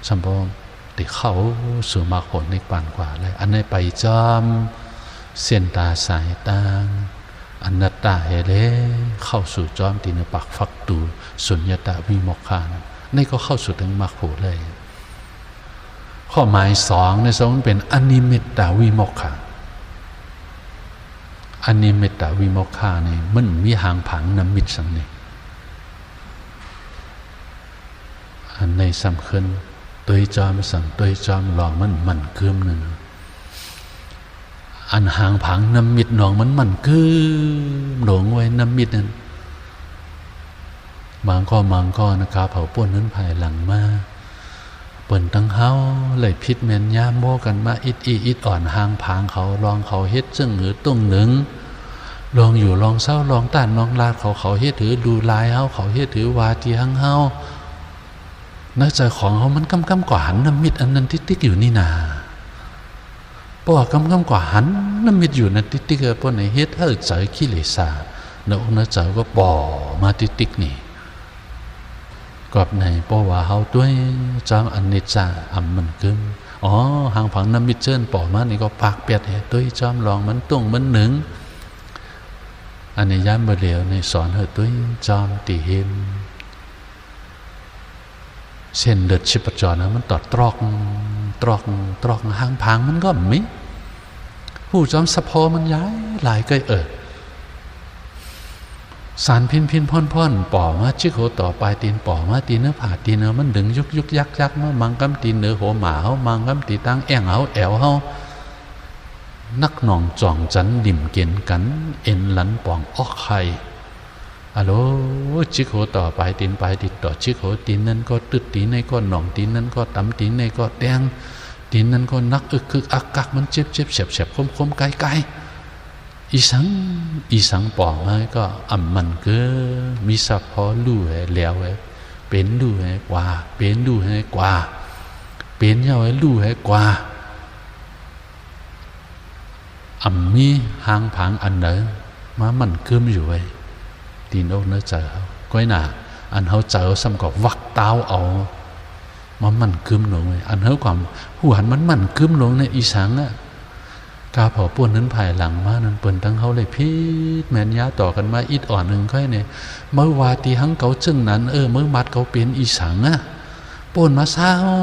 สัมพงติเข้าสู่มรรคผลนิพพานกว่าเลยอันนี้ไปจอมเส้นตาสายตาอนัตตาเฮเลเข้าสู่จอมตีนปักฟักตูสุญญตาวิโมกขานี่ก็เข้าสู่ถึงมรรคผลเลยข้อหมายสองในสองเป็นอนิมิตตวิโมกขาอนิมิตตวิโมกขานี่มันมีหางผังนมิตสังนี่อันในสำคัญตัวจอมสั่งตัวจอมหลอกมันเกื้มหนึ่งอันหางผังนมิตหนองมันเกื้มหลงไว้นมิตนั้นบางก็นะครับเผาป่นนั้นภายหลังมาเปิ่นตั้งเฮาเลยพิษเมนย่ามโมกันมาอิดอ่อนหางผางเขาลองเขาเฮ็ดซึ่งหรือตุ้งหนึ่งลองอยู่ลองเศร้าลองต้านลองลาดเขาเฮ็ดถือดูลายเขาเฮ็ดถือวาทีหังเฮานักใจของเขามันกำกว่าหันน้ำมิดอันนั้นติ๊กอยู่นี่นาป้อกำกว่าหันน้ำมิดอยู่นั่นติ๊กป้อในเฮ็ดเฮ้ใจขี้เหร่ซาเนื้อใจก็ป่อมาติ๊กนี่กอบในป้อว่าเขาด้วยจอมอันนิจจามันกึมอ๋อหางผังน้ำมิดเชิญป่อมานี่ก็ปากเปียดเหตุด้วยจอมลองมันตุ้งมันหนึ่งอันนี้ย้ำมาเหลียวในสอนเหตุด้วยจอมตีเห็นเส้นเลือดชีพจรนะมันต่อตรอกหางพังมันก็มิผู้จอมสะโพมันย้ายหลายก็สารพินพ่อนป่อมาชิโคต่อปลายตีนป่อมาตีนเนื้อผ่าตีนเนื้อมันดึงยุกยักมามังกำตีนเนื้อหัวหมาเขามังกำตีตั้งแอ่งเขาแอวเขานักหน่องจ่องจันดิ่มเกียนกันเอ็นหลันป่องออกไข่อะโลชิโคต่อปลายตีนต่อชิโคตีนนั้นก็ตึดตีนในก็หน่องตีนนั้นก็ตำตีนในก็แดงตีนนั้นก็นักคึกอักกักมันเจ็บเฉียบคมไกลอีสังป่องไว้ก็มันก็มีสัพพอลู่ให้แล้วเป็นลู่ให้กว่าเป็นลู่ให้กว่าเป็นเย้าให้ลู่ให้กว่ามีหางผางอันไหนมามันเกื้มอยู่ไว้ตีนอกเนื้อเจอเขาก้อยหนาอันเขาเจอซ้ำกับวักเต้าเอามันกึมลงเลยอันเขาความหัวหันมันกึมลงในอีสังอะกาเผาป่วนนั้นภายหลังมานั้นเปิ่นตั้งเขาเลยพิษแมนยาต่อกันมาอิดอ่อนหนึ่งค่อยเนี่ยเมื่อวาตีหังเขาจึงนั้นเมื่อมัดเขาเป็นอีสังอะป่วนมา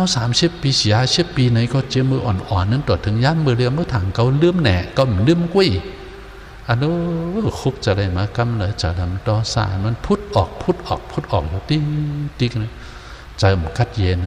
30 ปี40 ปีไหนก็เจอมืออ่อนนั้นต่อถึงย่านมือเรือเมื่อถังเขาเลื่อมแหน่ก็เลื่อมกุ้ยอันนู้คุกจะได้มากำเลยจะทำต่อสารมันพุทธออกอยู่ติ๊กนะใจมันคัดเย็น